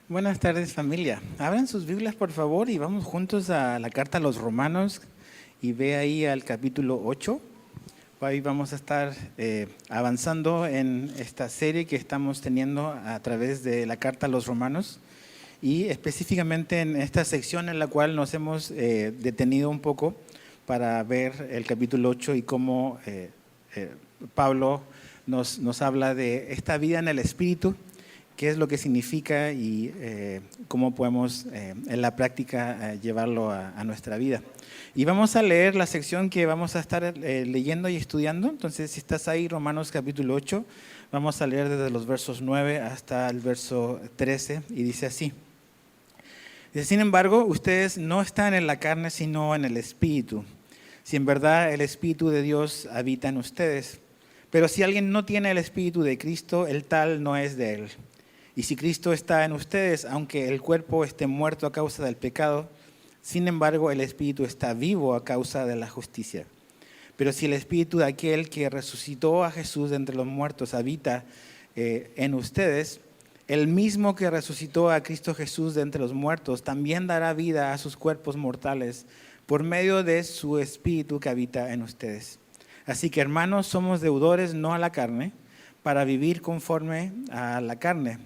Buenas tardes, familia. Abran sus Biblias, por favor, y vamos juntos a la carta a los Romanos y ve ahí al capítulo 8. Ahí vamos a estar avanzando en esta serie que estamos teniendo a través de la carta a los Romanos y específicamente en esta sección en la cual nos hemos detenido un poco para ver el capítulo 8 y cómo Pablo nos habla de esta vida en el Espíritu, qué es lo que significa y cómo podemos en la práctica llevarlo a nuestra vida. Y vamos a leer la sección que vamos a estar leyendo y estudiando. Entonces, si estás ahí, Romanos capítulo 8, vamos a leer desde los versos 9 hasta el verso 13 y dice así. Dice, sin embargo, ustedes no están en la carne, sino en el Espíritu. Si en verdad el Espíritu de Dios habita en ustedes. Pero si alguien no tiene el Espíritu de Cristo, el tal no es de él. Y si Cristo está en ustedes, aunque el cuerpo esté muerto a causa del pecado, sin embargo el Espíritu está vivo a causa de la justicia. Pero si el Espíritu de aquel que resucitó a Jesús de entre los muertos habita en ustedes, el mismo que resucitó a Cristo Jesús de entre los muertos también dará vida a sus cuerpos mortales por medio de su Espíritu que habita en ustedes. Así que, hermanos, somos deudores no a la carne, para vivir conforme a la carne.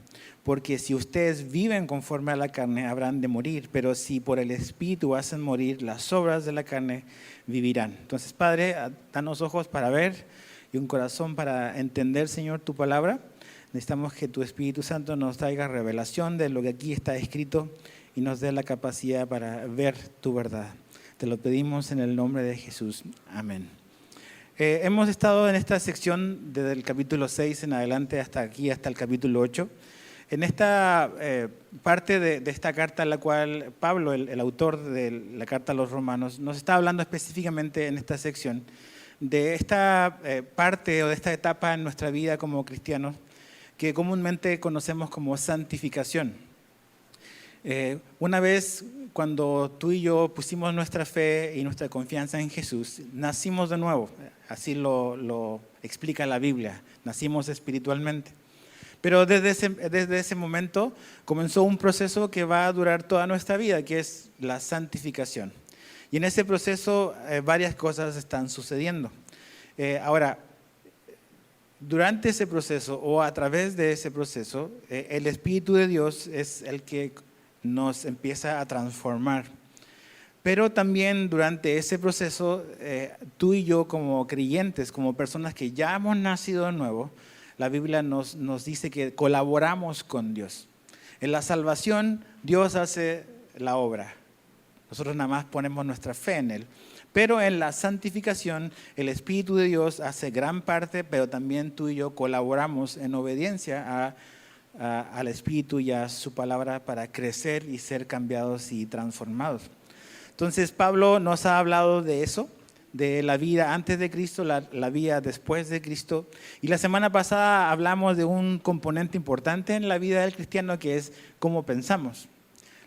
Porque si ustedes viven conforme a la carne, habrán de morir. Pero si por el Espíritu hacen morir las obras de la carne, vivirán. Entonces, Padre, danos ojos para ver y un corazón para entender, Señor, tu palabra. Necesitamos que tu Espíritu Santo nos traiga revelación de lo que aquí está escrito y nos dé la capacidad para ver tu verdad. Te lo pedimos en el nombre de Jesús. Amén. Hemos estado en esta sección desde el capítulo 6 en adelante hasta aquí, hasta el capítulo 8. En esta parte de esta carta en la cual Pablo, el autor de la carta a los Romanos, nos está hablando específicamente en esta sección de esta parte o de esta etapa en nuestra vida como cristianos que comúnmente conocemos como santificación. Una vez cuando tú y yo pusimos nuestra fe y nuestra confianza en Jesús, nacimos de nuevo, así lo explica la Biblia, nacimos espiritualmente. Pero desde ese momento comenzó un proceso que va a durar toda nuestra vida, que es la santificación. Y en ese proceso varias cosas están sucediendo. Ahora, durante ese proceso o a través de ese proceso, el Espíritu de Dios es el que nos empieza a transformar. Pero también durante ese proceso, tú y yo como creyentes, como personas que ya hemos nacido de nuevo, la Biblia nos dice que colaboramos con Dios. En la salvación, Dios hace la obra. Nosotros nada más ponemos nuestra fe en Él. Pero en la santificación, el Espíritu de Dios hace gran parte, pero también tú y yo colaboramos en obediencia al Espíritu y a su palabra para crecer y ser cambiados y transformados. Entonces Pablo nos ha hablado de eso, de la vida antes de Cristo, la vida después de Cristo. Y la semana pasada hablamos de un componente importante en la vida del cristiano que es cómo pensamos.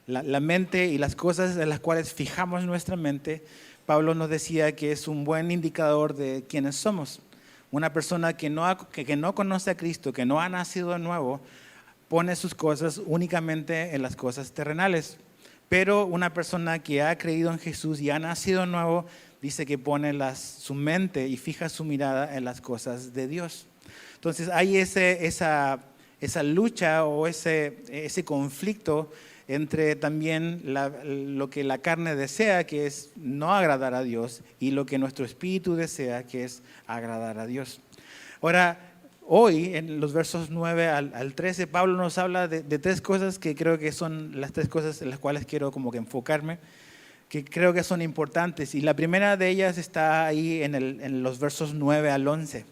La mente y las cosas en las cuales fijamos nuestra mente, Pablo nos decía que es un buen indicador de quiénes somos. Una persona que no conoce a Cristo, que no ha nacido de nuevo, pone sus cosas únicamente en las cosas terrenales. Pero una persona que ha creído en Jesús y ha nacido de nuevo, dice que pone su mente y fija su mirada en las cosas de Dios. Entonces hay esa lucha o ese conflicto entre también lo que la carne desea, que es no agradar a Dios, y lo que nuestro espíritu desea, que es agradar a Dios. Ahora, hoy, en los versos 9 al 13, Pablo nos habla de tres cosas que creo que son las tres cosas en las cuales quiero como que enfocarme, que creo que son importantes. Y la primera de ellas está ahí en los versos 9 al 11.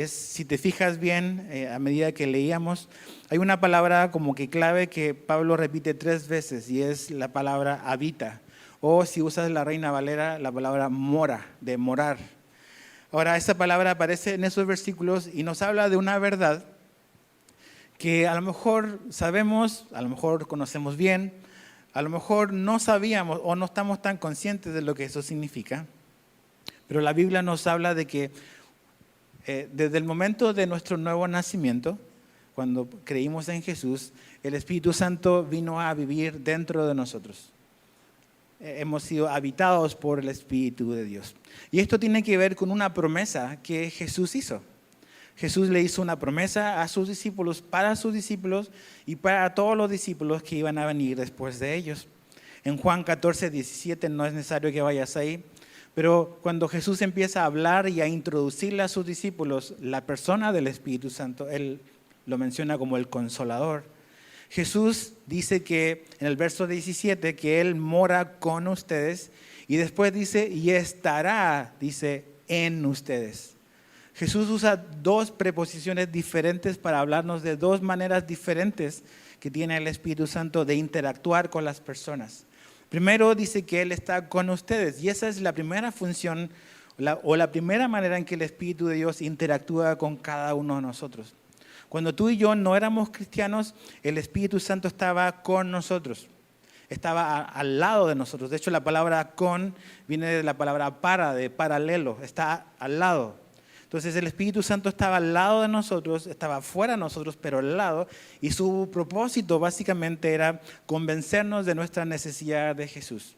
Si te fijas bien, a medida que leíamos, hay una palabra como que clave que Pablo repite 3 veces y es la palabra habita. O si usas la Reina Valera, la palabra mora, de morar. Ahora, esa palabra aparece en esos versículos y nos habla de una verdad que a lo mejor sabemos, a lo mejor conocemos bien, a lo mejor no sabíamos o no estamos tan conscientes de lo que eso significa, pero la Biblia nos habla de que desde el momento de nuestro nuevo nacimiento, cuando creímos en Jesús, el Espíritu Santo vino a vivir dentro de nosotros. Hemos sido habitados por el Espíritu de Dios. Y esto tiene que ver con una promesa que Jesús hizo. Jesús le hizo una promesa a sus discípulos, para sus discípulos y para todos los discípulos que iban a venir después de ellos. En Juan 14, 17, no es necesario que vayas ahí, pero cuando Jesús empieza a hablar y a introducirle a sus discípulos la persona del Espíritu Santo, Él lo menciona como el Consolador. Jesús dice que en el verso 17 que Él mora con ustedes y después dice, y estará, dice, en ustedes. Jesús usa dos preposiciones diferentes para hablarnos de dos maneras diferentes que tiene el Espíritu Santo de interactuar con las personas. Primero dice que Él está con ustedes y esa es la primera función o la primera manera en que el Espíritu de Dios interactúa con cada uno de nosotros. Cuando tú y yo no éramos cristianos, el Espíritu Santo estaba con nosotros, estaba al lado de nosotros. De hecho, la palabra con viene de la palabra para, de paralelo, está al lado. Entonces el Espíritu Santo estaba al lado de nosotros, estaba fuera de nosotros, pero al lado, y su propósito básicamente era convencernos de nuestra necesidad de Jesús.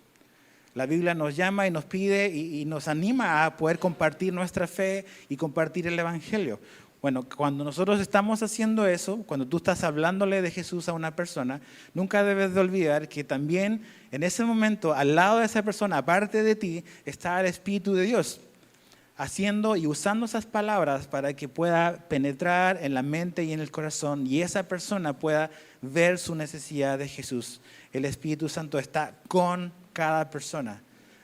La Biblia nos llama y nos pide y nos anima a poder compartir nuestra fe y compartir el Evangelio. Bueno, cuando nosotros estamos haciendo eso, cuando tú estás hablándole de Jesús a una persona, nunca debes de olvidar que también en ese momento, al lado de esa persona, aparte de ti, está el Espíritu de Dios, haciendo y usando esas palabras para que pueda penetrar en la mente y en el corazón y esa persona pueda ver su necesidad de Jesús. El Espíritu Santo está con cada persona,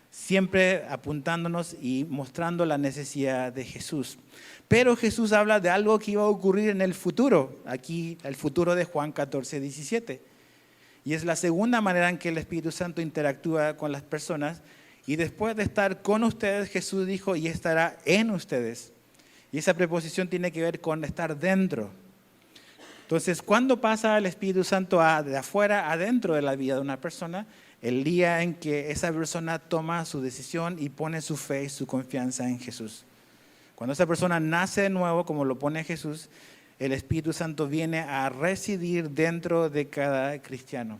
siempre apuntándonos y mostrando la necesidad de Jesús. Pero Jesús habla de algo que iba a ocurrir en el futuro, aquí el futuro de Juan 14, 17. Y es la segunda manera en que el Espíritu Santo interactúa con las personas. Y después de estar con ustedes, Jesús dijo, y estará en ustedes. Y esa preposición tiene que ver con estar dentro. Entonces, ¿cuándo pasa el Espíritu Santo de afuera adentro de la vida de una persona? El día en que esa persona toma su decisión y pone su fe y su confianza en Jesús. Cuando esa persona nace de nuevo, como lo pone Jesús, el Espíritu Santo viene a residir dentro de cada cristiano.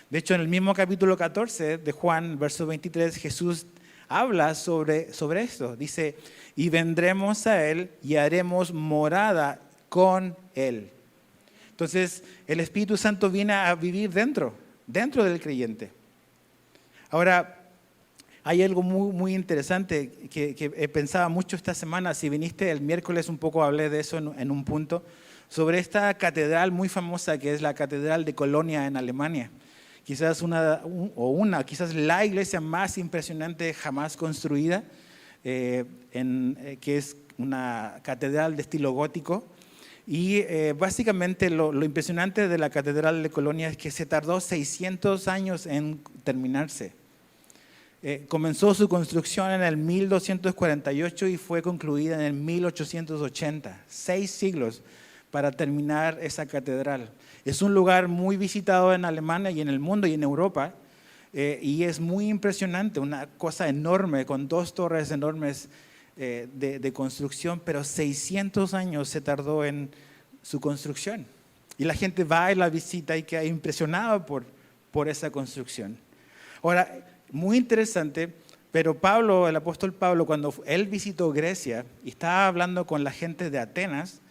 De hecho, en el mismo capítulo 14 de Juan, verso 23, Jesús habla sobre esto. Dice, y vendremos a Él y haremos morada con Él. Entonces, el Espíritu Santo viene a vivir dentro del creyente. Ahora, hay algo muy interesante que he pensado mucho esta semana. Si viniste el miércoles, un poco hablé de eso en un punto, sobre esta catedral muy famosa que es la Catedral de Colonia en Alemania. Quizás quizás la iglesia más impresionante jamás construida, que es una catedral de estilo gótico. Y básicamente lo impresionante de la Catedral de Colonia es que se tardó 600 años en terminarse. Comenzó su construcción en el 1248 y fue concluida en el 1880. 6 siglos para terminar esa catedral. Es un lugar muy visitado en Alemania y en el mundo y en Europa, y es muy impresionante, una cosa enorme, con 2 torres enormes de construcción, pero 600 años se tardó en su construcción. Y la gente va y la visita y queda impresionado por esa construcción. Ahora, muy interesante, pero Pablo, el apóstol Pablo, cuando él visitó Grecia y estaba hablando con la gente de Atenas,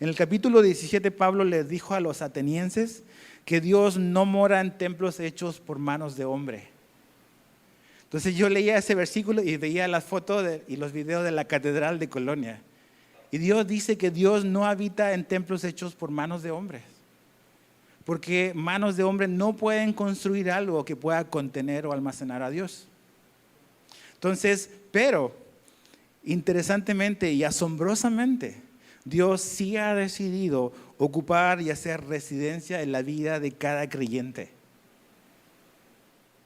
en el capítulo 17 Pablo les dijo a los atenienses que Dios no mora en templos hechos por manos de hombre. Entonces yo leía ese versículo y veía las fotos y los videos de la Catedral de Colonia. Y Dios dice que Dios no habita en templos hechos por manos de hombres. Porque manos de hombre no pueden construir algo que pueda contener o almacenar a Dios. Entonces, pero interesantemente y asombrosamente, Dios sí ha decidido ocupar y hacer residencia en la vida de cada creyente.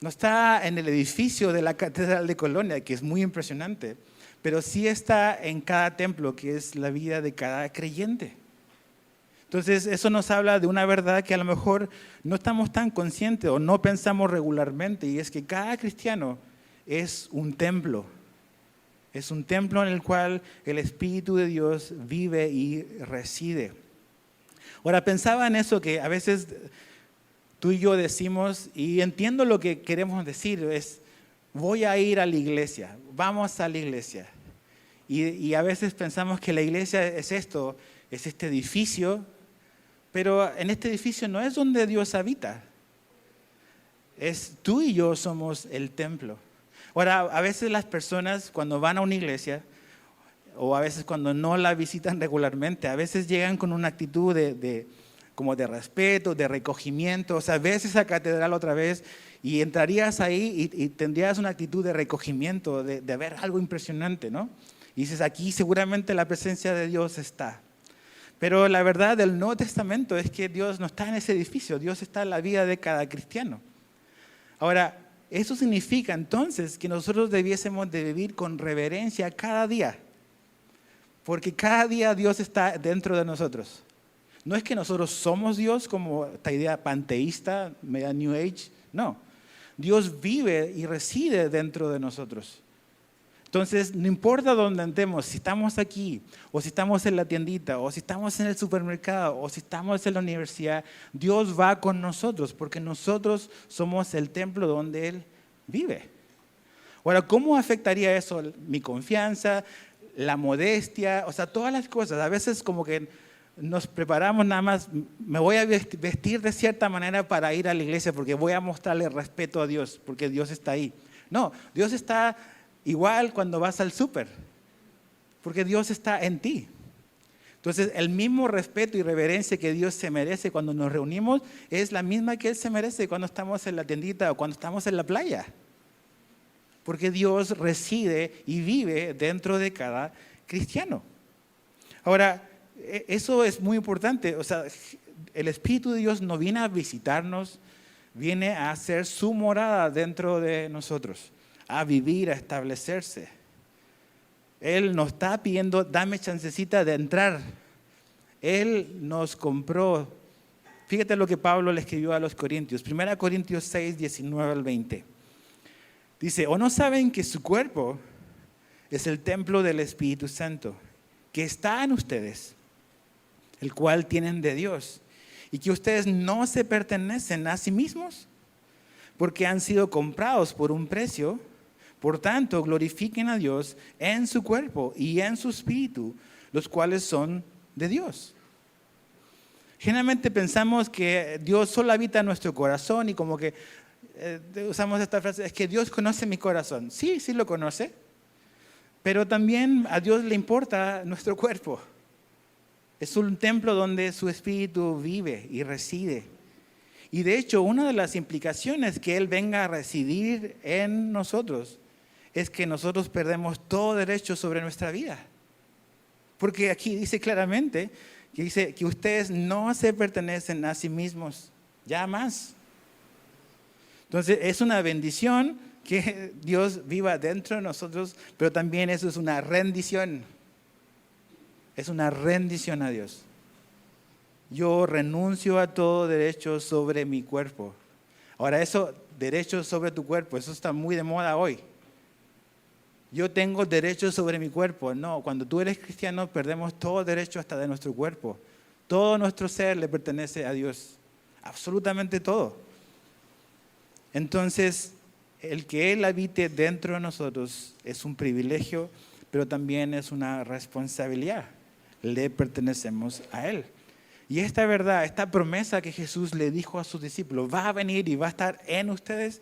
No está en el edificio de la Catedral de Colonia, que es muy impresionante, pero sí está en cada templo, que es la vida de cada creyente. Entonces, eso nos habla de una verdad que a lo mejor no estamos tan conscientes o no pensamos regularmente, y es que cada cristiano es un templo. Es un templo en el cual el Espíritu de Dios vive y reside. Ahora, pensaba en eso que a veces tú y yo decimos, y entiendo lo que queremos decir, es voy a ir a la iglesia, vamos a la iglesia. Y a veces pensamos que la iglesia es esto, es este edificio, pero en este edificio no es donde Dios habita. Tú y yo somos el templo. Ahora, a veces las personas cuando van a una iglesia, o a veces cuando no la visitan regularmente, a veces llegan con una actitud como de respeto, de recogimiento. O sea, ves esa catedral otra vez y entrarías ahí y tendrías una actitud de recogimiento, de ver algo impresionante, ¿no? Y dices, aquí seguramente la presencia de Dios está. Pero la verdad del Nuevo Testamento es que Dios no está en ese edificio, Dios está en la vida de cada cristiano. Ahora, eso significa entonces que nosotros debiésemos de vivir con reverencia cada día, porque cada día Dios está dentro de nosotros. No es que nosotros somos Dios como esta idea panteísta, media New Age, no. Dios vive y reside dentro de nosotros. Entonces, no importa dónde andemos, si estamos aquí, o si estamos en la tiendita, o si estamos en el supermercado, o si estamos en la universidad, Dios va con nosotros, porque nosotros somos el templo donde Él vive. Ahora, ¿cómo afectaría eso mi confianza, la modestia? O sea, todas las cosas. A veces como que nos preparamos nada más, me voy a vestir de cierta manera para ir a la iglesia, porque voy a mostrarle respeto a Dios, porque Dios está ahí. No, Dios está igual cuando vas al súper, porque Dios está en ti. Entonces, el mismo respeto y reverencia que Dios se merece cuando nos reunimos es la misma que Él se merece cuando estamos en la tiendita o cuando estamos en la playa. Porque Dios reside y vive dentro de cada cristiano. Ahora, eso es muy importante. O sea, el Espíritu de Dios no viene a visitarnos, viene a hacer su morada dentro de nosotros, a vivir, a establecerse. Él nos está pidiendo, dame chancecita de entrar. Él nos compró. Fíjate lo que Pablo le escribió a los Corintios. 1 Corintios 6, 19 al 20. Dice, ¿o no saben que su cuerpo es el templo del Espíritu Santo, que está en ustedes, el cual tienen de Dios, y que ustedes no se pertenecen a sí mismos, porque han sido comprados por un precio? Por tanto, glorifiquen a Dios en su cuerpo y en su espíritu, los cuales son de Dios. Generalmente pensamos que Dios solo habita en nuestro corazón y como que usamos esta frase, es que Dios conoce mi corazón. Sí, sí lo conoce, pero también a Dios le importa nuestro cuerpo. Es un templo donde su espíritu vive y reside. Y de hecho, una de las implicaciones que Él venga a residir en nosotros es que nosotros perdemos todo derecho sobre nuestra vida. Porque aquí dice claramente que dice que ustedes no se pertenecen a sí mismos, ya más. Entonces es una bendición que Dios viva dentro de nosotros, pero también eso es una rendición. Es una rendición a Dios. Yo renuncio a todo derecho sobre mi cuerpo. Ahora eso, derecho sobre tu cuerpo, eso está muy de moda hoy. Yo tengo derecho sobre mi cuerpo. No, cuando tú eres cristiano perdemos todo derecho hasta de nuestro cuerpo. Todo nuestro ser le pertenece a Dios. Absolutamente todo. Entonces, el que Él habite dentro de nosotros es un privilegio, pero también es una responsabilidad. Le pertenecemos a Él. Y esta verdad, esta promesa que Jesús le dijo a sus discípulos, va a venir y va a estar en ustedes,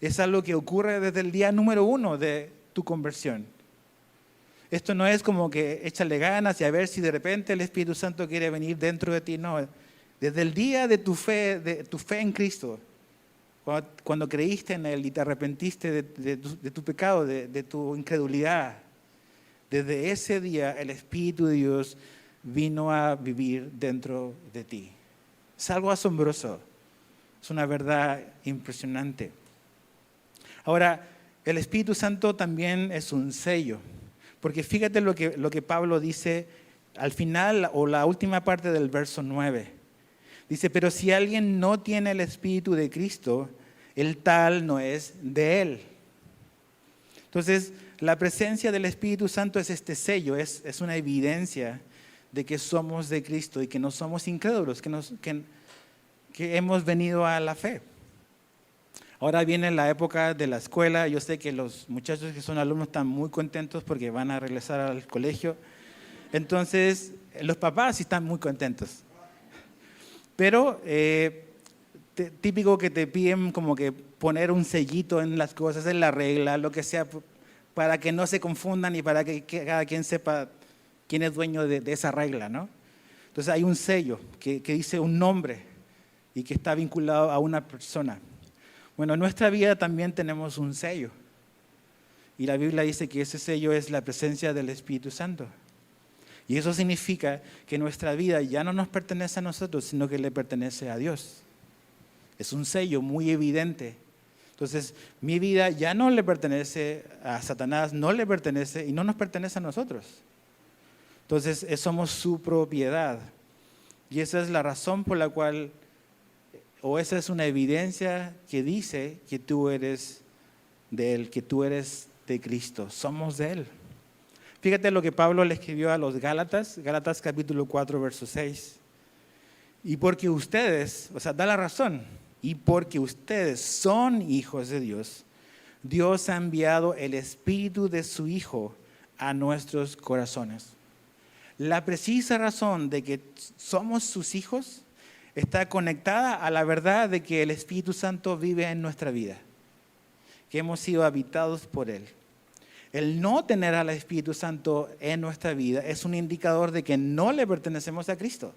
es algo que ocurre desde el día número 1 de tu conversión. Esto no es como que échale ganas y a ver si de repente el Espíritu Santo quiere venir dentro de ti. No, desde el día de tu fe en Cristo, cuando creíste en Él y te arrepentiste de tu pecado, de tu incredulidad, desde ese día el Espíritu de Dios vino a vivir dentro de ti. Es algo asombroso, es una verdad impresionante. Ahora, el Espíritu Santo también es un sello, porque fíjate lo que Pablo dice al final o la última parte del verso 9. Dice, pero si alguien no tiene el Espíritu de Cristo, el tal no es de Él. Entonces, la presencia del Espíritu Santo es este sello, es una evidencia de que somos de Cristo y que no somos incrédulos, que hemos venido a la fe. Ahora viene la época de la escuela. Yo sé que los muchachos que son alumnos están muy contentos porque van a regresar al colegio. Entonces, los papás sí están muy contentos. Pero típico que te piden como que poner un sellito en las cosas, en la regla, lo que sea, para que no se confundan y para que cada quien sepa quién es dueño de esa regla, ¿no? Entonces hay un sello que dice un nombre y que está vinculado a una persona. Bueno, en nuestra vida también tenemos un sello. Y la Biblia dice que ese sello es la presencia del Espíritu Santo. Y eso significa que nuestra vida ya no nos pertenece a nosotros, sino que le pertenece a Dios. Es un sello muy evidente. Entonces, mi vida ya no le pertenece a Satanás, no le pertenece y no nos pertenece a nosotros. Entonces, somos su propiedad. Y esa es la razón por la cual, o esa es una evidencia que dice que tú eres de Él, que tú eres de Cristo. Somos de Él. Fíjate lo que Pablo le escribió a los Gálatas, Gálatas capítulo 4, verso 6. Y porque ustedes, o sea, da la razón, y porque ustedes son hijos de Dios, Dios ha enviado el Espíritu de su Hijo a nuestros corazones. La precisa razón de que somos sus hijos está conectada a la verdad de que el Espíritu Santo vive en nuestra vida, que hemos sido habitados por Él. El no tener al Espíritu Santo en nuestra vida es un indicador de que no le pertenecemos a Cristo.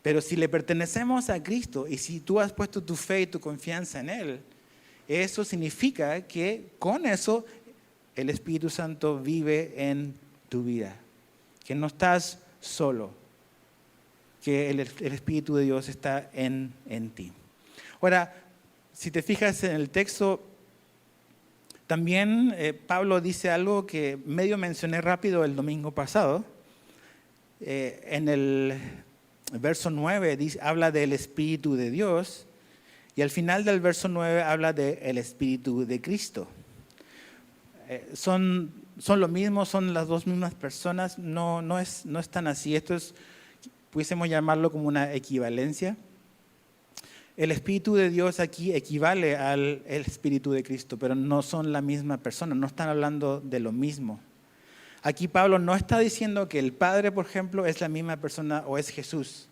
Pero si le pertenecemos a Cristo y si tú has puesto tu fe y tu confianza en Él, eso significa que con eso el Espíritu Santo vive en tu vida. Que no estás solo, que el Espíritu de Dios está en ti. Ahora, si te fijas en el texto, también Pablo dice algo que medio mencioné rápido el domingo pasado. En el verso 9 habla del Espíritu de Dios y al final del verso 9 habla del Espíritu de Cristo. Son lo mismo, son las dos mismas personas, no es tan así. Esto es, pudiésemos llamarlo como una equivalencia. El Espíritu de Dios aquí equivale al Espíritu de Cristo, pero no son la misma persona, no están hablando de lo mismo. Aquí Pablo no está diciendo que el Padre, por ejemplo, es la misma persona o es Jesús.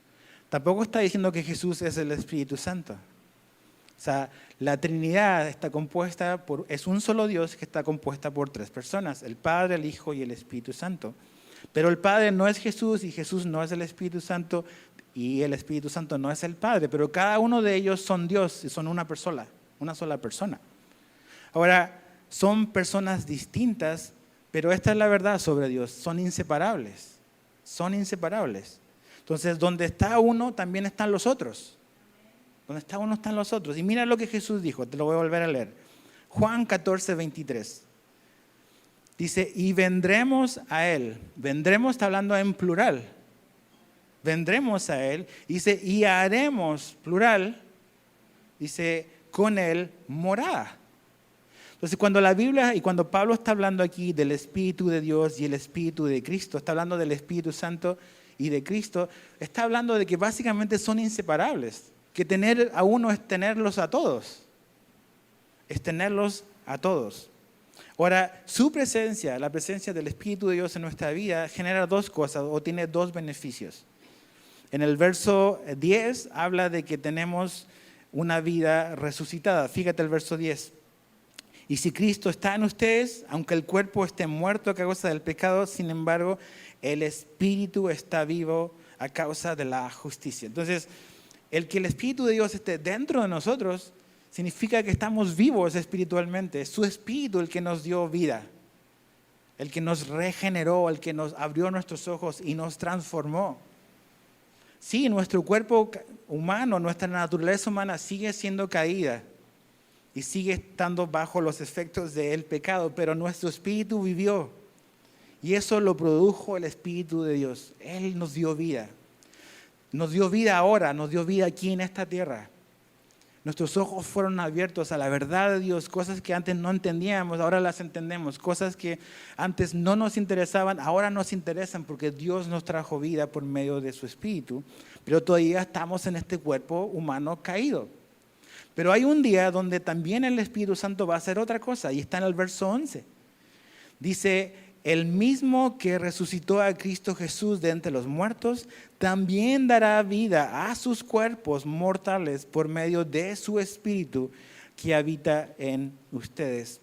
Tampoco está diciendo que Jesús es el Espíritu Santo. O sea, la Trinidad está compuesta es un solo Dios que está compuesta por tres personas, el Padre, el Hijo y el Espíritu Santo. Pero el Padre no es Jesús y Jesús no es el Espíritu Santo y el Espíritu Santo no es el Padre, pero cada uno de ellos son Dios y son una sola persona. Ahora, son personas distintas, pero esta es la verdad sobre Dios, son inseparables. Entonces, donde está uno, también están los otros. Donde está uno, están los otros. Y mira lo que Jesús dijo, te lo voy a volver a leer. Juan 14, 23. Dice, y vendremos a Él. Vendremos, está hablando en plural. Vendremos a Él. Dice, y haremos, plural, dice, con Él morada. Entonces, cuando la Biblia y cuando Pablo está hablando aquí del Espíritu de Dios y el Espíritu de Cristo, está hablando del Espíritu Santo y de Cristo, está hablando de que básicamente son inseparables. Que tener a uno es tenerlos a todos. Es tenerlos a todos. Ahora, su presencia, la presencia del Espíritu de Dios en nuestra vida, genera dos cosas o tiene dos beneficios. En el verso 10 habla de que tenemos una vida resucitada. Fíjate el verso 10. Y si Cristo está en ustedes, aunque el cuerpo esté muerto a causa del pecado, sin embargo, el Espíritu está vivo a causa de la justicia. Entonces, el que el Espíritu de Dios esté dentro de nosotros significa que estamos vivos espiritualmente. Es su Espíritu el que nos dio vida, el que nos regeneró, el que nos abrió nuestros ojos y nos transformó. Sí, nuestro cuerpo humano, nuestra naturaleza humana sigue siendo caída y sigue estando bajo los efectos del pecado, pero nuestro espíritu vivió y eso lo produjo el Espíritu de Dios. Él nos dio vida. Nos dio vida ahora, nos dio vida aquí en esta tierra. Nuestros ojos fueron abiertos a la verdad de Dios, cosas que antes no entendíamos, ahora las entendemos, cosas que antes no nos interesaban, ahora nos interesan porque Dios nos trajo vida por medio de su Espíritu, pero todavía estamos en este cuerpo humano caído. Pero hay un día donde también el Espíritu Santo va a hacer otra cosa, y está en el verso 11. Dice: el mismo que resucitó a Cristo Jesús de entre los muertos, también dará vida a sus cuerpos mortales por medio de su Espíritu que habita en ustedes.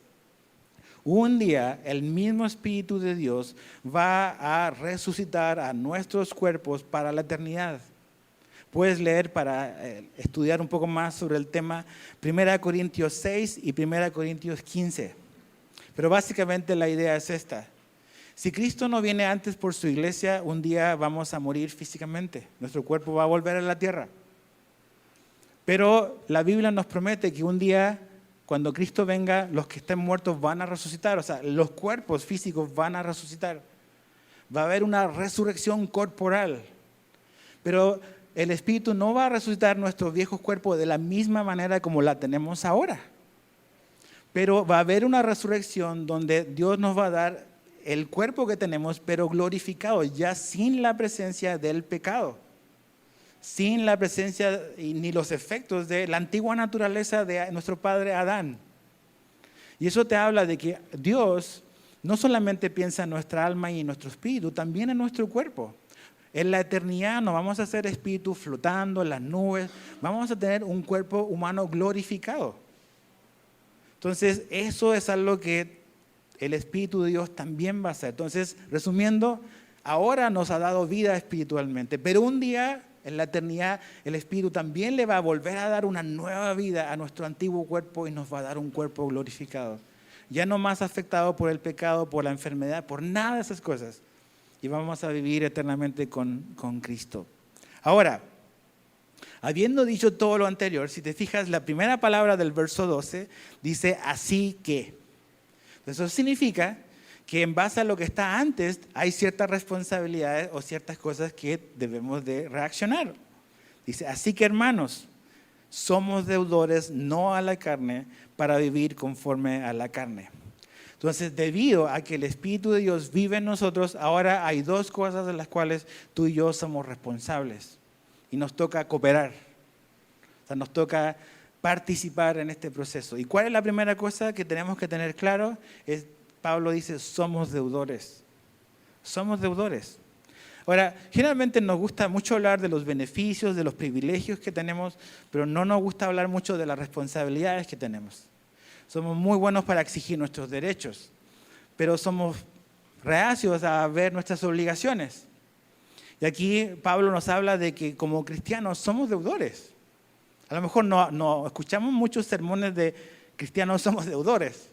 Un día el mismo Espíritu de Dios va a resucitar a nuestros cuerpos para la eternidad. Puedes leer para estudiar un poco más sobre el tema 1 Corintios 6 y 1 Corintios 15. Pero básicamente la idea es esta. Si Cristo no viene antes por su iglesia, un día vamos a morir físicamente. Nuestro cuerpo va a volver a la tierra. Pero la Biblia nos promete que un día, cuando Cristo venga, los que estén muertos van a resucitar. O sea, los cuerpos físicos van a resucitar. Va a haber una resurrección corporal. Pero el Espíritu no va a resucitar nuestros viejos cuerpos de la misma manera como la tenemos ahora. Pero va a haber una resurrección donde Dios nos va a dar el cuerpo que tenemos, pero glorificado, ya sin la presencia del pecado, sin la presencia ni los efectos de la antigua naturaleza de nuestro padre Adán. Y eso te habla de que Dios no solamente piensa en nuestra alma y en nuestro espíritu, también en nuestro cuerpo. En la eternidad no vamos a ser espíritus flotando en las nubes, vamos a tener un cuerpo humano glorificado. Entonces, eso es algo que el Espíritu de Dios también va a hacer. Entonces, resumiendo, ahora nos ha dado vida espiritualmente, pero un día en la eternidad el Espíritu también le va a volver a dar una nueva vida a nuestro antiguo cuerpo y nos va a dar un cuerpo glorificado. Ya no más afectado por el pecado, por la enfermedad, por nada de esas cosas. Y vamos a vivir eternamente con Cristo. Ahora, habiendo dicho todo lo anterior, si te fijas, la primera palabra del verso 12 dice: así que. Eso significa que en base a lo que está antes hay ciertas responsabilidades o ciertas cosas que debemos de reaccionar. Dice: así que, hermanos, somos deudores no a la carne para vivir conforme a la carne. Entonces, debido a que el Espíritu de Dios vive en nosotros, ahora hay dos cosas de las cuales tú y yo somos responsables. Y nos toca cooperar. O sea, nos toca participar en este proceso. ¿Y cuál es la primera cosa que tenemos que tener claro? Pablo dice: somos deudores. Somos deudores. Ahora, generalmente nos gusta mucho hablar de los beneficios, de los privilegios que tenemos, pero no nos gusta hablar mucho de las responsabilidades que tenemos. Somos muy buenos para exigir nuestros derechos, pero somos reacios a ver nuestras obligaciones. Y aquí Pablo nos habla de que como cristianos somos deudores. A lo mejor no escuchamos muchos sermones de cristianos somos deudores,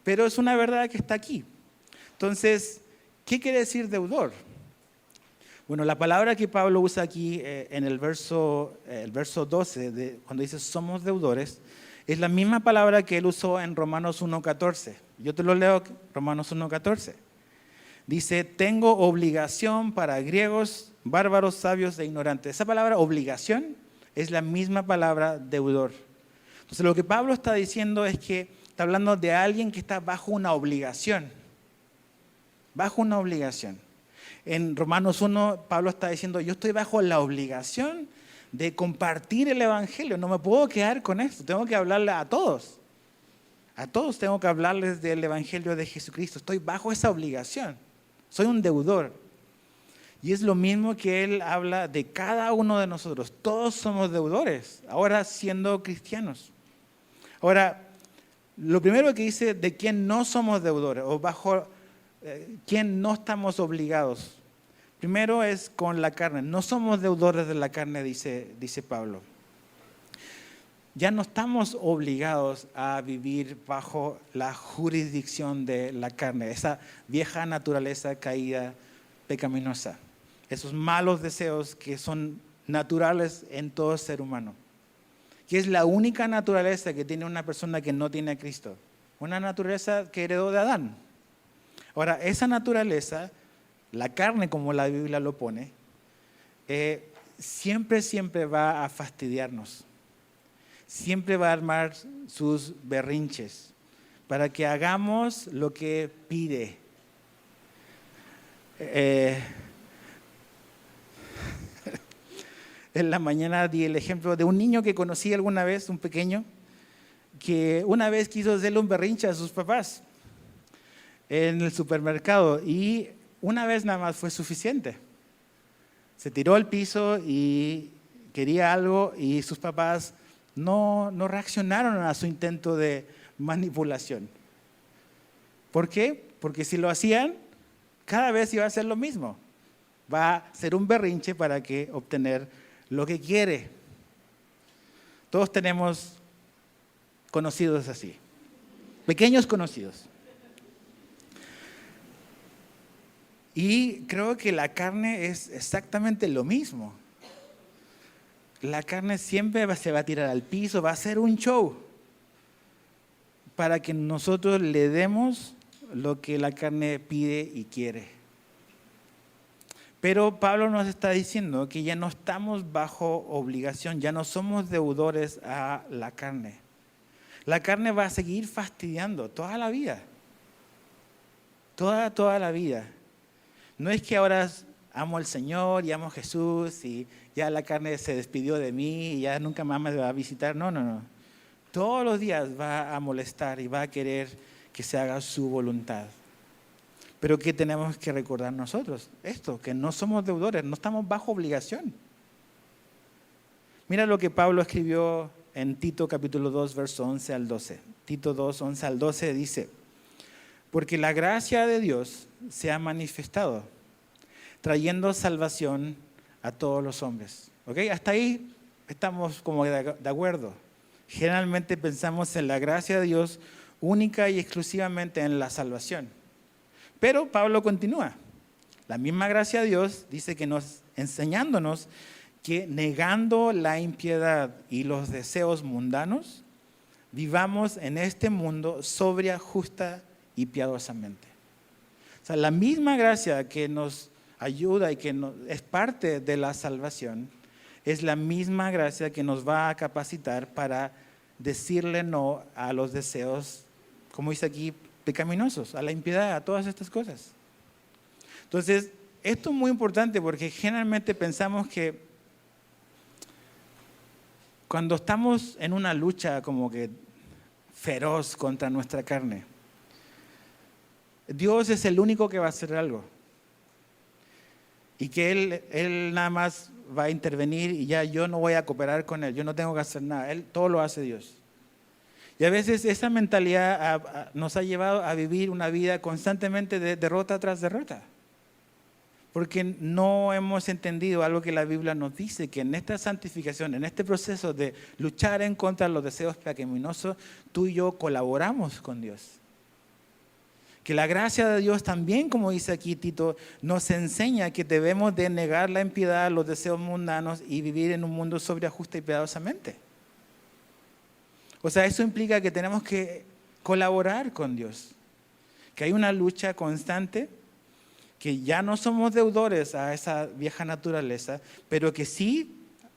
pero es una verdad que está aquí. Entonces, ¿qué quiere decir deudor? Bueno, la palabra que Pablo usa aquí en el verso 12, cuando dice somos deudores, es la misma palabra que él usó en Romanos 1:14. Yo te lo leo, Romanos 1:14. Dice: tengo obligación para griegos, bárbaros, sabios e ignorantes. Esa palabra obligación es la misma palabra deudor. Entonces lo que Pablo está diciendo es que está hablando de alguien que está bajo una obligación. Bajo una obligación. En Romanos 1, Pablo está diciendo: yo estoy bajo la obligación de compartir el Evangelio. No me puedo quedar con esto. Tengo que hablarle a todos. A todos tengo que hablarles del Evangelio de Jesucristo. Estoy bajo esa obligación. Soy un deudor. Y es lo mismo que él habla de cada uno de nosotros. Todos somos deudores, ahora siendo cristianos. Ahora, lo primero que dice de quién no somos deudores o bajo quién no estamos obligados. Primero es con la carne. No somos deudores de la carne, dice Pablo. Ya no estamos obligados a vivir bajo la jurisdicción de la carne, esa vieja naturaleza caída, pecaminosa. Esos malos deseos que son naturales en todo ser humano. Que es la única naturaleza que tiene una persona que no tiene a Cristo. Una naturaleza que heredó de Adán. Ahora, esa naturaleza, la carne como la Biblia lo pone, siempre va a fastidiarnos. siempre va a armar sus berrinches para que hagamos lo que pide. En la mañana di el ejemplo de un niño que conocí alguna vez, un pequeño, que una vez quiso hacerle un berrinche a sus papás en el supermercado y una vez nada más fue suficiente. Se tiró al piso y quería algo y sus papás no reaccionaron a su intento de manipulación. ¿Por qué? Porque si lo hacían, cada vez iba a hacer lo mismo. Va a ser un berrinche para que obtener lo que quiere. Todos tenemos conocidos así, pequeños conocidos. Y creo que la carne es exactamente lo mismo. La carne siempre se va a tirar al piso, va a ser un show para que nosotros le demos lo que la carne pide y quiere. Pero Pablo nos está diciendo que ya no estamos bajo obligación, ya no somos deudores a la carne. La carne va a seguir fastidiando toda la vida, toda la vida. No es que ahora amo al Señor y amo a Jesús y ya la carne se despidió de mí y ya nunca más me va a visitar. No. Todos los días va a molestar y va a querer que se haga su voluntad. Pero ¿qué tenemos que recordar nosotros? Esto, que no somos deudores, no estamos bajo obligación. Mira lo que Pablo escribió en Tito capítulo 2, verso 11 al 12. Tito 2, 11 al 12 dice: porque la gracia de Dios se ha manifestado, trayendo salvación a todos los hombres. ¿Ok? Hasta ahí estamos como de acuerdo. Generalmente pensamos en la gracia de Dios única y exclusivamente en la salvación. Pero Pablo continúa. La misma gracia de Dios dice que enseñándonos que negando la impiedad y los deseos mundanos, vivamos en este mundo sobria, justa y piadosamente. O sea, la misma gracia que nos ayuda y que es parte de la salvación, es la misma gracia que nos va a capacitar para decirle no a los deseos, como dice aquí, pecaminosos, a la impiedad, a todas estas cosas. Entonces, esto es muy importante porque generalmente pensamos que cuando estamos en una lucha como que feroz contra nuestra carne, Dios es el único que va a hacer algo. Y que Él nada más va a intervenir y ya yo no voy a cooperar con Él, yo no tengo que hacer nada, todo lo hace Dios. Y a veces esa mentalidad nos ha llevado a vivir una vida constantemente de derrota tras derrota. Porque no hemos entendido algo que la Biblia nos dice, que en esta santificación, en este proceso de luchar en contra de los deseos pecaminosos, tú y yo colaboramos con Dios. Que la gracia de Dios también, como dice aquí Tito, nos enseña que debemos de negar la impiedad, los deseos mundanos y vivir en un mundo sobria, justa y piadosamente. O sea, eso implica que tenemos que colaborar con Dios, que hay una lucha constante, que ya no somos deudores a esa vieja naturaleza, pero que sí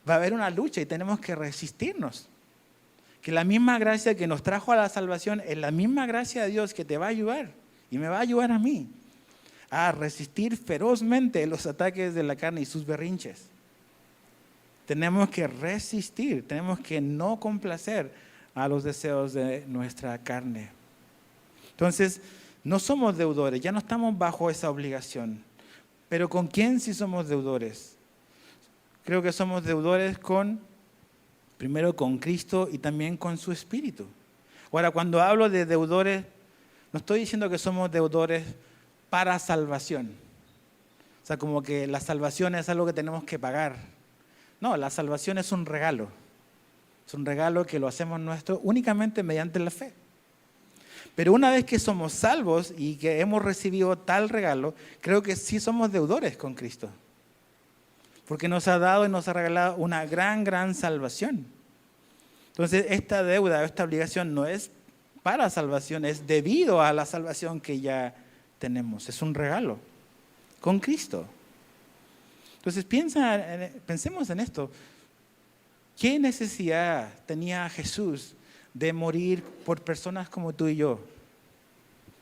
va a haber una lucha y tenemos que resistirnos. Que la misma gracia que nos trajo a la salvación es la misma gracia de Dios que te va a ayudar y me va a ayudar a mí a resistir ferozmente los ataques de la carne y sus berrinches. Tenemos que resistir, tenemos que no complacer a los deseos de nuestra carne. Entonces, no somos deudores, ya no estamos bajo esa obligación. Pero ¿con quién sí somos deudores? Creo que somos deudores primero con Cristo y también con su Espíritu. Ahora, cuando hablo de deudores, no estoy diciendo que somos deudores para salvación. O sea, como que la salvación es algo que tenemos que pagar. No, la salvación es un regalo. Es un regalo que lo hacemos nuestro únicamente mediante la fe. Pero una vez que somos salvos y que hemos recibido tal regalo, creo que sí somos deudores con Cristo. Porque nos ha dado y nos ha regalado una gran salvación. Entonces, esta deuda, esta obligación no es para salvación, es debido a la salvación que ya tenemos. Es un regalo con Cristo. Entonces, pensemos en esto. ¿Qué necesidad tenía Jesús de morir por personas como tú y yo?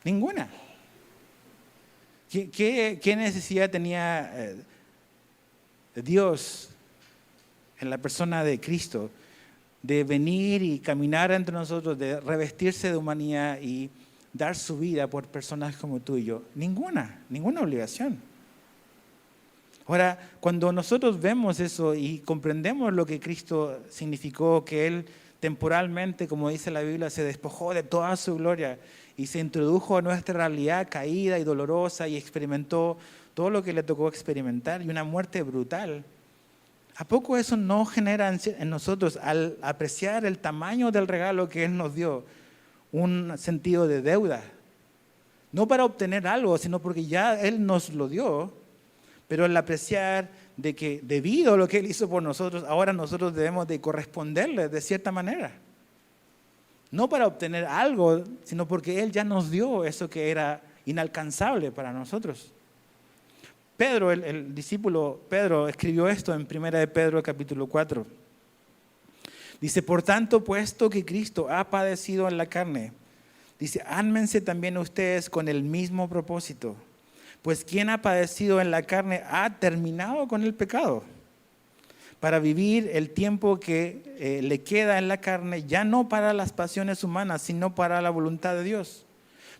Ninguna. ¿Qué necesidad tenía Dios en la persona de Cristo de venir y caminar entre nosotros, de revestirse de humanidad y dar su vida por personas como tú y yo? Ninguna obligación. Ahora, cuando nosotros vemos eso y comprendemos lo que Cristo significó, que Él temporalmente, como dice la Biblia, se despojó de toda su gloria y se introdujo a nuestra realidad caída y dolorosa y experimentó todo lo que le tocó experimentar y una muerte brutal, ¿a poco eso no genera en nosotros, al apreciar el tamaño del regalo que Él nos dio, un sentido de deuda? No para obtener algo, sino porque ya Él nos lo dio, pero el apreciar de que debido a lo que Él hizo por nosotros, ahora nosotros debemos de corresponderle de cierta manera. No para obtener algo, sino porque Él ya nos dio eso que era inalcanzable para nosotros. Pedro, el discípulo Pedro, escribió esto en 1 de Pedro capítulo 4. Dice, por tanto, puesto que Cristo ha padecido en la carne, dice, ármense también ustedes con el mismo propósito. Pues quien ha padecido en la carne ha terminado con el pecado, para vivir el tiempo que le queda en la carne, ya no para las pasiones humanas, sino para la voluntad de Dios.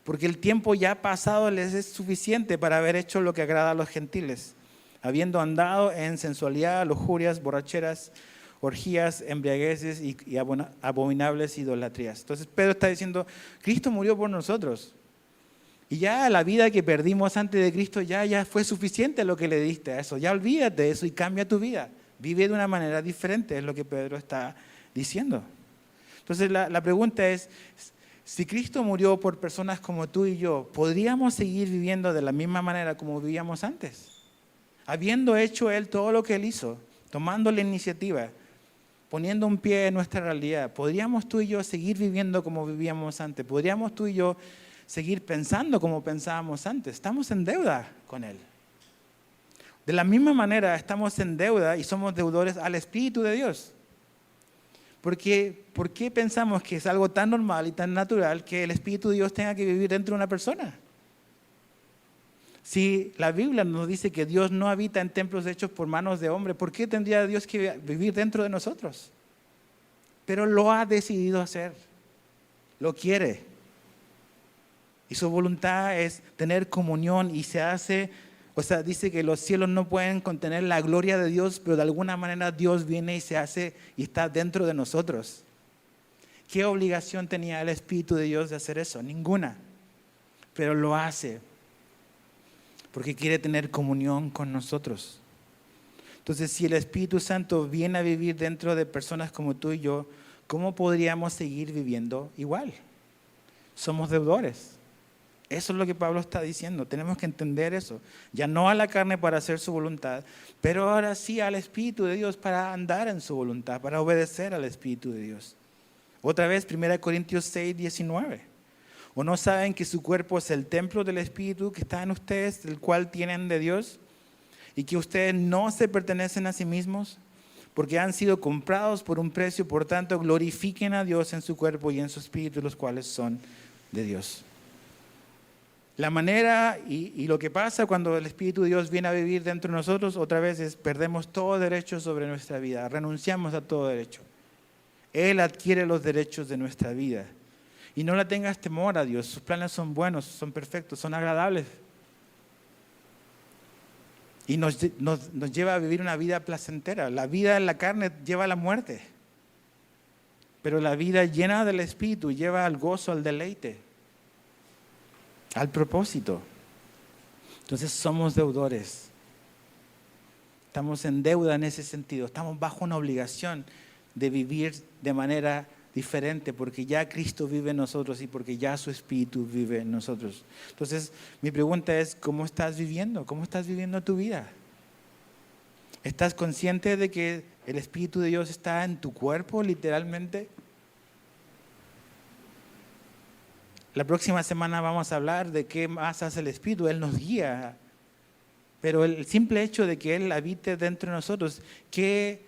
Porque el tiempo ya pasado les es suficiente para haber hecho lo que agrada a los gentiles, habiendo andado en sensualidad, lujurias, borracheras, orgías, embriagueces y abominables idolatrías. Entonces Pedro está diciendo, Cristo murió por nosotros. Y ya la vida que perdimos antes de Cristo ya fue suficiente lo que le diste a eso. Ya olvídate de eso y cambia tu vida. Vive de una manera diferente, es lo que Pedro está diciendo. Entonces la pregunta es, si Cristo murió por personas como tú y yo, ¿podríamos seguir viviendo de la misma manera como vivíamos antes? Habiendo hecho Él todo lo que Él hizo, tomando la iniciativa, poniendo un pie en nuestra realidad, ¿podríamos tú y yo seguir viviendo como vivíamos antes? ¿Podríamos tú y yo seguir pensando como pensábamos antes? Estamos en deuda con Él. De la misma manera estamos en deuda y somos deudores al Espíritu de Dios. ¿Por qué pensamos que es algo tan normal y tan natural que el Espíritu de Dios tenga que vivir dentro de una persona? Si la Biblia nos dice que Dios no habita en templos hechos por manos de hombre, ¿por qué tendría Dios que vivir dentro de nosotros? Pero lo ha decidido hacer, lo quiere. Y su voluntad es tener comunión y se hace, dice que los cielos no pueden contener la gloria de Dios, pero de alguna manera Dios viene y se hace y está dentro de nosotros. ¿Qué obligación tenía el Espíritu de Dios de hacer eso? Ninguna. Pero lo hace porque quiere tener comunión con nosotros. Entonces, si el Espíritu Santo viene a vivir dentro de personas como tú y yo, ¿cómo podríamos seguir viviendo igual? Somos deudores. Eso es lo que Pablo está diciendo. Tenemos que entender eso. Ya no a la carne para hacer su voluntad, pero ahora sí al Espíritu de Dios para andar en su voluntad, para obedecer al Espíritu de Dios. Otra vez, 1 Corintios 6, 19. ¿O no saben que su cuerpo es el templo del Espíritu que está en ustedes, el cual tienen de Dios? Y que ustedes no se pertenecen a sí mismos, porque han sido comprados por un precio. Por tanto, glorifiquen a Dios en su cuerpo y en su espíritu, los cuales son de Dios. La manera y lo que pasa cuando el Espíritu de Dios viene a vivir dentro de nosotros, otra vez es perdemos todo derecho sobre nuestra vida, renunciamos a todo derecho. Él adquiere los derechos de nuestra vida. Y no le tengas temor a Dios, sus planes son buenos, son perfectos, son agradables. Y nos lleva a vivir una vida placentera. La vida en la carne lleva a la muerte, pero la vida llena del Espíritu lleva al gozo, al deleite, al propósito. Entonces somos deudores. Estamos en deuda en ese sentido. Estamos bajo una obligación de vivir de manera diferente porque ya Cristo vive en nosotros y porque ya su Espíritu vive en nosotros. Entonces, mi pregunta es, ¿cómo estás viviendo? ¿Cómo estás viviendo tu vida? ¿Estás consciente de que el Espíritu de Dios está en tu cuerpo, literalmente? La próxima semana vamos a hablar de qué más hace el Espíritu. Él nos guía. Pero el simple hecho de que Él habite dentro de nosotros, ¿qué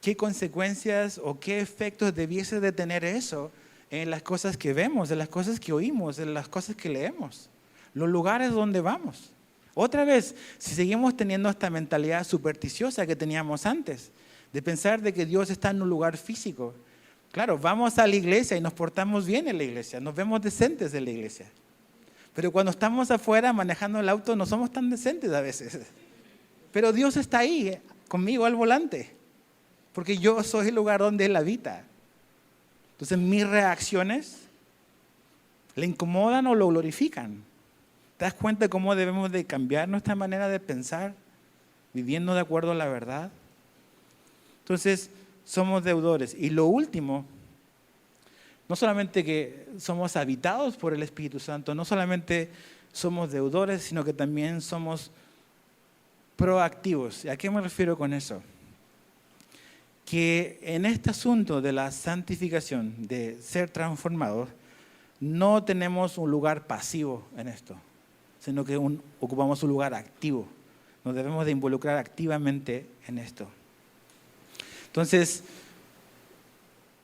qué consecuencias o qué efectos debiese de tener eso en las cosas que vemos, en las cosas que oímos, en las cosas que leemos, los lugares donde vamos. Otra vez, si seguimos teniendo esta mentalidad supersticiosa que teníamos antes, de pensar de que Dios está en un lugar físico. Claro, vamos a la iglesia y nos portamos bien en la iglesia, nos vemos decentes en la iglesia. Pero cuando estamos afuera manejando el auto no somos tan decentes a veces. Pero Dios está ahí, conmigo al volante, porque yo soy el lugar donde Él habita. Entonces mis reacciones le incomodan o lo glorifican. ¿Te das cuenta de cómo debemos de cambiar nuestra manera de pensar, viviendo de acuerdo a la verdad? Entonces somos deudores. Y lo último, no solamente que somos habitados por el Espíritu Santo, no solamente somos deudores, sino que también somos proactivos. ¿Y a qué me refiero con eso? Que en este asunto de la santificación, de ser transformados, no tenemos un lugar pasivo en esto, sino que ocupamos un lugar activo. Nos debemos de involucrar activamente en esto. Entonces,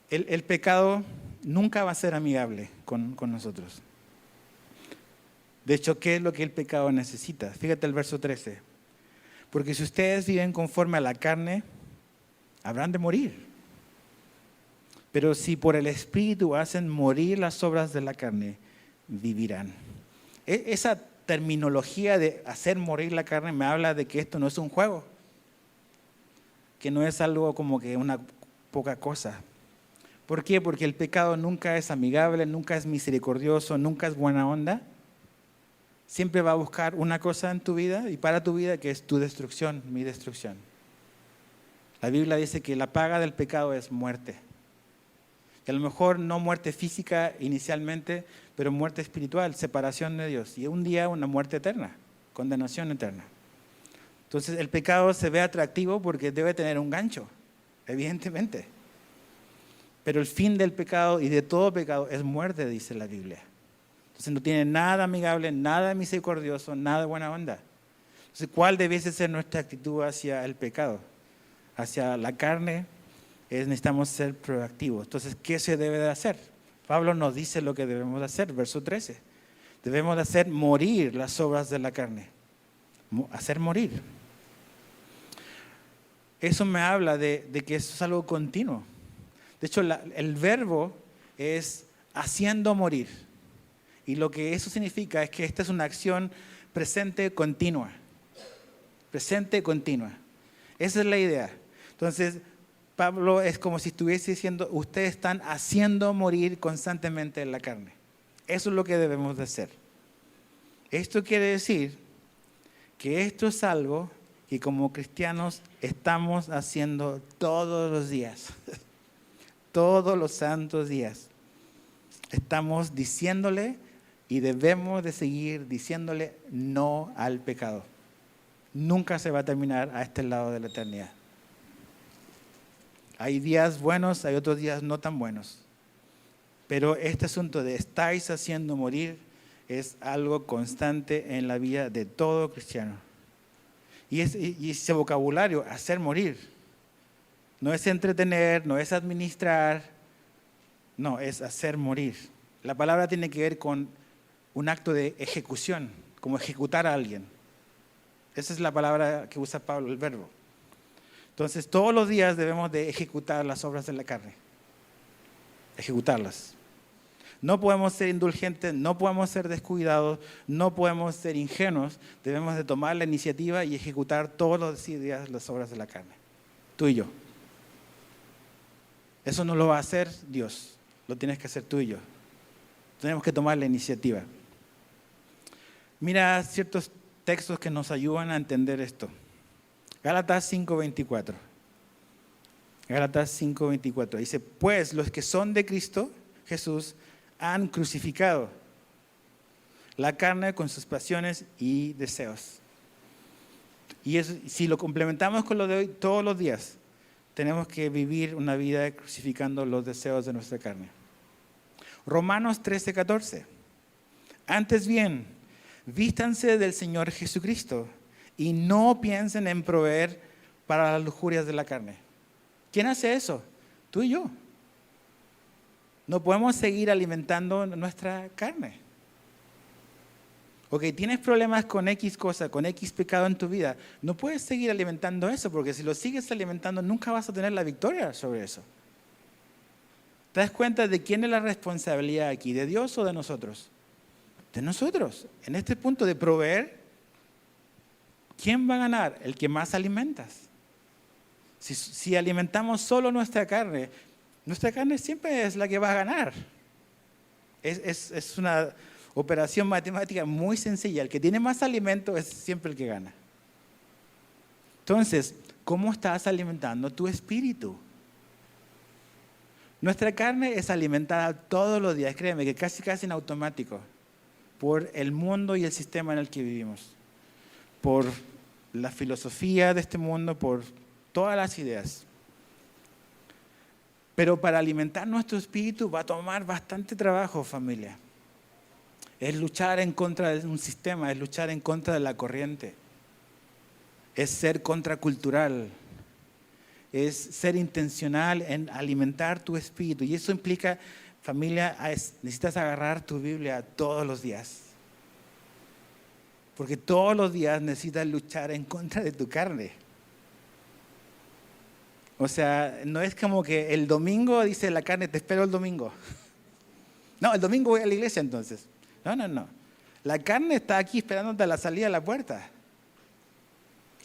el pecado nunca va a ser amigable con nosotros. De hecho, ¿qué es lo que el pecado necesita? Fíjate el verso 13. Porque si ustedes viven conforme a la carne, habrán de morir. Pero si por el Espíritu hacen morir las obras de la carne, vivirán. Esa terminología de hacer morir la carne me habla de que esto no es un juego, que no es algo como que una poca cosa. ¿Por qué? Porque el pecado nunca es amigable, nunca es misericordioso, nunca es buena onda. Siempre va a buscar una cosa en tu vida y para tu vida, que es tu destrucción, mi destrucción. La Biblia dice que la paga del pecado es muerte. Que a lo mejor no muerte física inicialmente, pero muerte espiritual, separación de Dios. Y un día una muerte eterna, condenación eterna. Entonces el pecado se ve atractivo porque debe tener un gancho, evidentemente. Pero el fin del pecado y de todo pecado es muerte, dice la Biblia. Entonces no tiene nada amigable, nada misericordioso, nada de buena onda. Entonces, ¿cuál debiese ser nuestra actitud hacia el pecado? Hacia la carne, necesitamos ser proactivos. Entonces, ¿qué se debe de hacer? Pablo nos dice lo que debemos de hacer, verso 13. Debemos de hacer morir las obras de la carne. Hacer morir. Eso me habla de que eso es algo continuo. De hecho, el verbo es haciendo morir. Y lo que eso significa es que esta es una acción presente continua. Presente continua. Esa es la idea. Entonces, Pablo es como si estuviese diciendo, ustedes están haciendo morir constantemente la carne. Eso es lo que debemos de hacer. Esto quiere decir que esto es algo que como cristianos estamos haciendo todos los días. Todos los santos días. Estamos diciéndole y debemos de seguir diciéndole no al pecado. Nunca se va a terminar a este lado de la eternidad. Hay días buenos, hay otros días no tan buenos. Pero este asunto de estáis haciendo morir es algo constante en la vida de todo cristiano. Y ese vocabulario, hacer morir, no es entretener, no es administrar, no, es hacer morir. La palabra tiene que ver con un acto de ejecución, como ejecutar a alguien. Esa es la palabra que usa Pablo, el verbo. Entonces, todos los días debemos de ejecutar las obras de la carne. Ejecutarlas. No podemos ser indulgentes, no podemos ser descuidados, no podemos ser ingenuos. Debemos de tomar la iniciativa y ejecutar todos los días las obras de la carne. Tú y yo. Eso no lo va a hacer Dios. Lo tienes que hacer tú y yo. Tenemos que tomar la iniciativa. Mira ciertos textos que nos ayudan a entender esto. Gálatas 5:24. Gálatas 5:24. Dice, pues los que son de Cristo Jesús han crucificado la carne con sus pasiones y deseos. Y eso, si lo complementamos con lo de hoy, todos los días tenemos que vivir una vida crucificando los deseos de nuestra carne. Romanos 13:14. Antes bien, vístanse del Señor Jesucristo y no piensen en proveer para las lujurias de la carne. ¿Quién hace eso? Tú y yo. No podemos seguir alimentando nuestra carne. Ok, tienes problemas con X cosa, con X pecado en tu vida. No puedes seguir alimentando eso, porque si lo sigues alimentando, nunca vas a tener la victoria sobre eso. ¿Te das cuenta de quién es la responsabilidad aquí? ¿De Dios o de nosotros? De nosotros. En este punto de proveer, ¿quién va a ganar? El que más alimentas. Si alimentamos solo nuestra carne siempre es la que va a ganar. Es una operación matemática muy sencilla. El que tiene más alimento es siempre el que gana. Entonces, ¿cómo estás alimentando tu espíritu? Nuestra carne es alimentada todos los días, créeme que casi en automático, por el mundo y el sistema en el que vivimos, por la filosofía de este mundo, por todas las ideas. Pero para alimentar nuestro espíritu va a tomar bastante trabajo, familia. Es luchar en contra de un sistema, es luchar en contra de la corriente, es ser contracultural, es ser intencional en alimentar tu espíritu. Y eso implica, familia, necesitas agarrar tu Biblia todos los días. Porque todos los días necesitas luchar en contra de tu carne. O sea, no es como que el domingo dice la carne, te espero el domingo. No, el domingo voy a la iglesia entonces. No. La carne está aquí esperándote a la salida de la puerta.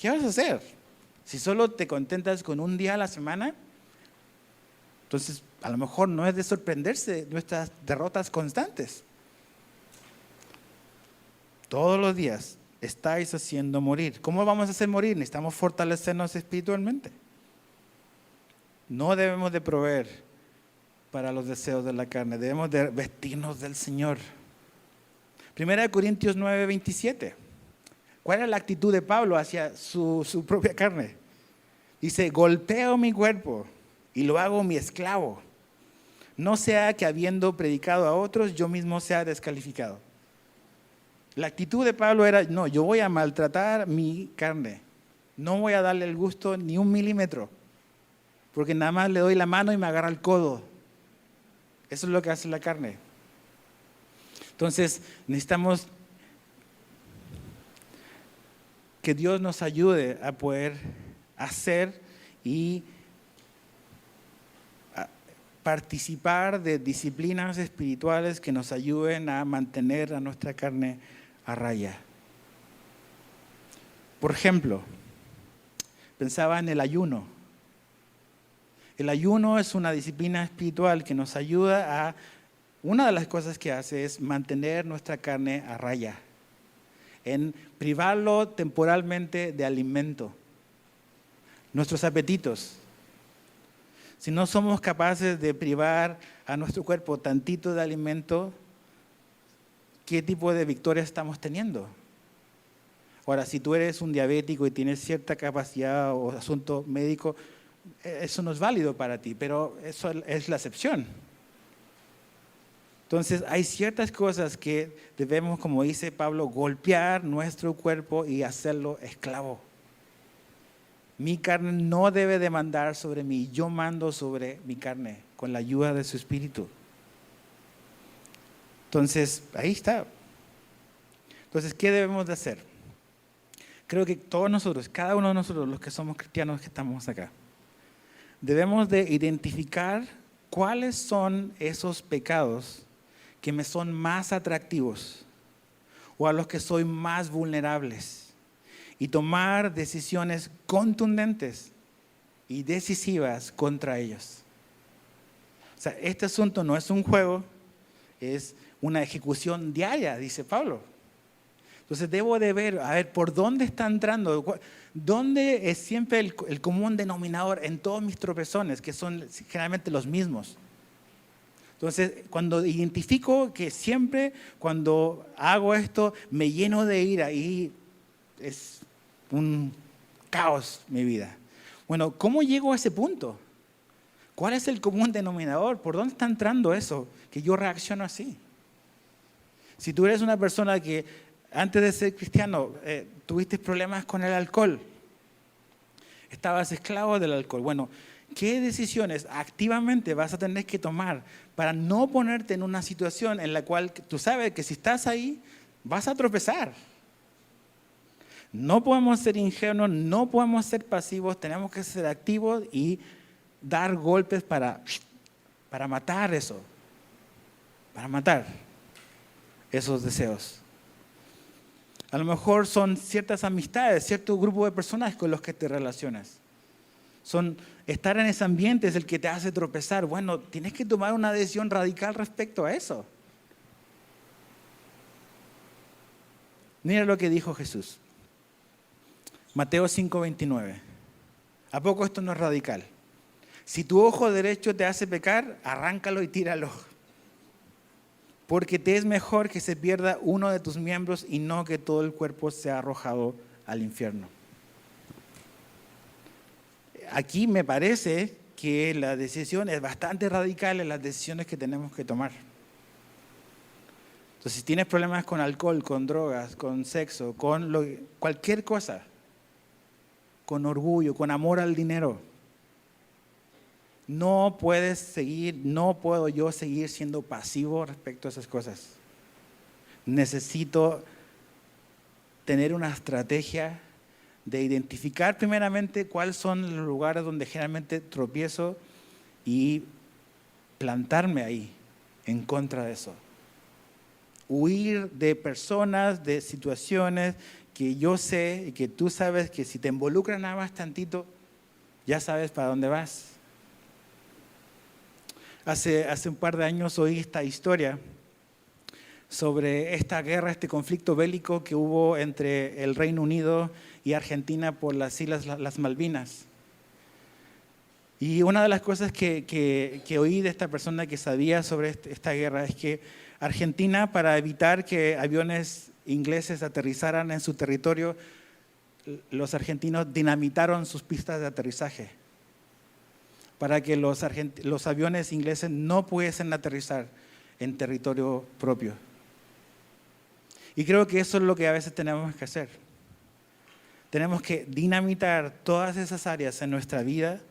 ¿Qué vas a hacer? Si solo te contentas con un día a la semana, entonces a lo mejor no es de sorprenderse de nuestras derrotas constantes. Todos los días estáis haciendo morir. ¿Cómo vamos a hacer morir? Necesitamos fortalecernos espiritualmente. No debemos de proveer para los deseos de la carne, debemos de vestirnos del Señor. 1 Corintios 9:27. ¿Cuál es la actitud de Pablo hacia su propia carne? Dice, golpeo mi cuerpo y lo hago mi esclavo. No sea que habiendo predicado a otros, yo mismo sea descalificado. La actitud de Pablo era, no, yo voy a maltratar mi carne. No voy a darle el gusto ni un milímetro. Porque nada más le doy la mano y me agarra el codo. Eso es lo que hace la carne. Entonces, necesitamos que Dios nos ayude a poder hacer y participar de disciplinas espirituales que nos ayuden a mantener a nuestra carne a raya. Por ejemplo, pensaba en el ayuno. El ayuno es una disciplina espiritual que nos ayuda a, una de las cosas que hace es mantener nuestra carne a raya, en privarlo temporalmente de alimento. Nuestros apetitos. Si no somos capaces de privar a nuestro cuerpo tantito de alimento, ¿qué tipo de victoria estamos teniendo? Ahora, si tú eres un diabético y tienes cierta capacidad o asunto médico, eso no es válido para ti, pero eso es la excepción. Entonces, hay ciertas cosas que debemos, como dice Pablo, golpear nuestro cuerpo y hacerlo esclavo. Mi carne no debe demandar sobre mí, yo mando sobre mi carne con la ayuda de su espíritu. Entonces, ahí está. Entonces, ¿qué debemos de hacer? Creo que todos nosotros, cada uno de nosotros, los que somos cristianos que estamos acá, debemos de identificar cuáles son esos pecados que me son más atractivos o a los que soy más vulnerables y tomar decisiones contundentes y decisivas contra ellos. O sea, este asunto no es un juego, es una ejecución diaria, dice Pablo. Entonces debo de ver, a ver, por dónde está entrando, dónde es siempre el común denominador en todos mis tropezones, que son generalmente los mismos. Entonces, cuando identifico que siempre cuando hago esto me lleno de ira y es un caos mi vida. Bueno, ¿cómo llego a ese punto? ¿Cuál es el común denominador? ¿Por dónde está entrando eso? Que yo reacciono así. Si tú eres una persona que antes de ser cristiano tuviste problemas con el alcohol, estabas esclavo del alcohol. Bueno, ¿Qué decisiones activamente vas a tener que tomar para no ponerte en una situación en la cual tú sabes que si estás ahí vas a tropezar? No podemos ser ingenuos, no podemos ser pasivos, tenemos que ser activos y dar golpes para matar eso, para matar esos deseos. A lo mejor son ciertas amistades, cierto grupo de personas con los que te relacionas. Estar en ese ambiente es el que te hace tropezar. Bueno, tienes que tomar una decisión radical respecto a eso. Mira lo que dijo Jesús. Mateo 5:29. ¿A poco esto no es radical? Si tu ojo derecho te hace pecar, arráncalo y tíralo. Porque te es mejor que se pierda uno de tus miembros y no que todo el cuerpo sea arrojado al infierno. Aquí me parece que la decisión es bastante radical en las decisiones que tenemos que tomar. Entonces, si tienes problemas con alcohol, con drogas, con sexo, con cualquier cosa, con orgullo, con amor al dinero, no puedo yo seguir siendo pasivo respecto a esas cosas. Necesito tener una estrategia de identificar primeramente cuáles son los lugares donde generalmente tropiezo y plantarme ahí en contra de eso. Huir de personas, de situaciones que yo sé y que tú sabes que si te involucras nada más tantito, ya sabes para dónde vas. Hace un par de años oí esta historia sobre esta guerra, este conflicto bélico que hubo entre el Reino Unido y Argentina por las Islas las Malvinas. Y una de las cosas que oí de esta persona que sabía sobre esta guerra es que Argentina, para evitar que aviones ingleses aterrizaran en su territorio, los argentinos dinamitaron sus pistas de aterrizaje para que los aviones ingleses no pudiesen aterrizar en territorio propio. Y creo que eso es lo que a veces tenemos que hacer. Tenemos que dinamitar todas esas áreas en nuestra vida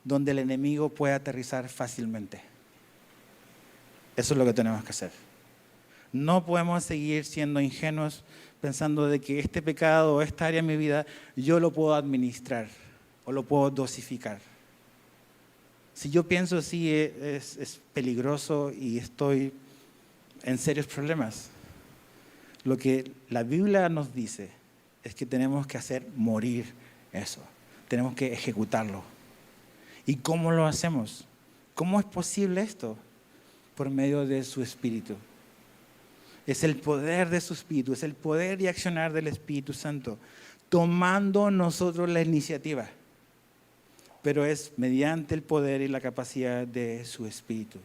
donde el enemigo puede aterrizar fácilmente. Eso es lo que tenemos que hacer. No podemos seguir siendo ingenuos pensando de que este pecado o esta área de mi vida yo lo puedo administrar o lo puedo dosificar. Si yo pienso así es peligroso y estoy en serios problemas. Lo que la Biblia nos dice es que tenemos que hacer morir eso. Tenemos que ejecutarlo. ¿Y cómo lo hacemos? ¿Cómo es posible esto? Por medio de su Espíritu. Es el poder de su Espíritu, es el poder y accionar del Espíritu Santo, tomando nosotros la iniciativa. Pero es mediante el poder y la capacidad de su Espíritu.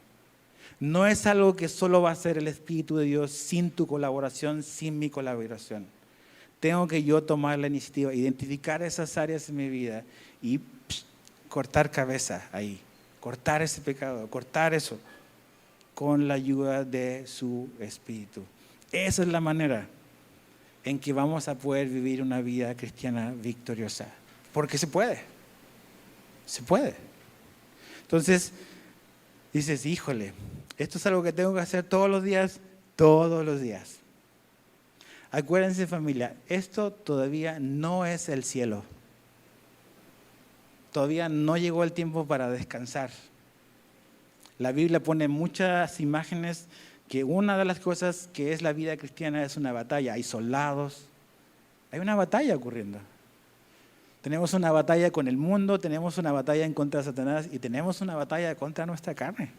No es algo que solo va a hacer el Espíritu de Dios sin tu colaboración, sin mi colaboración. Tengo que yo tomar la iniciativa, identificar esas áreas en mi vida y cortar cabeza ahí, cortar ese pecado, cortar eso con la ayuda de su Espíritu. Esa es la manera en que vamos a poder vivir una vida cristiana victoriosa. Porque se puede. Se puede. Entonces, dices, híjole, esto es algo que tengo que hacer todos los días, todos los días. Acuérdense, familia, esto todavía no es el cielo. Todavía no llegó el tiempo para descansar. La Biblia pone muchas imágenes que una de las cosas que es la vida cristiana es una batalla. Hay soldados, hay una batalla ocurriendo. Tenemos una batalla con el mundo, tenemos una batalla en contra de Satanás y tenemos una batalla contra nuestra carne.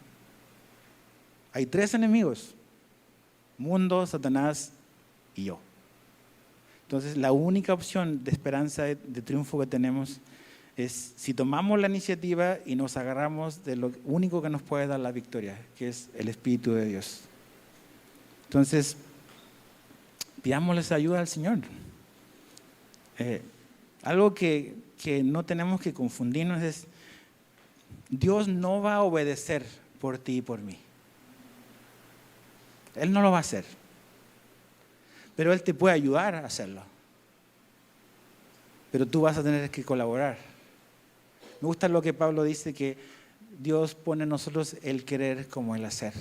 Hay 3 enemigos: mundo, Satanás y yo. Entonces, la única opción de esperanza, de triunfo que tenemos es si tomamos la iniciativa y nos agarramos de lo único que nos puede dar la victoria, que es el Espíritu de Dios. Entonces, pidámosles ayuda al Señor. Algo que no tenemos que confundirnos es, Dios no va a obedecer por ti y por mí. Él no lo va a hacer. Pero Él te puede ayudar a hacerlo. Pero tú vas a tener que colaborar. Me gusta lo que Pablo dice, que Dios pone en nosotros el querer como el hacer.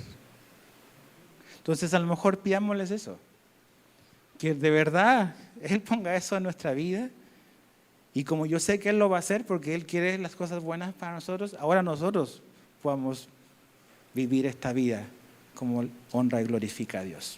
Entonces a lo mejor pidámosles eso, que de verdad Él ponga eso en nuestra vida. Y como yo sé que Él lo va a hacer porque Él quiere las cosas buenas para nosotros, ahora nosotros podamos vivir esta vida como honra y glorifica a Dios.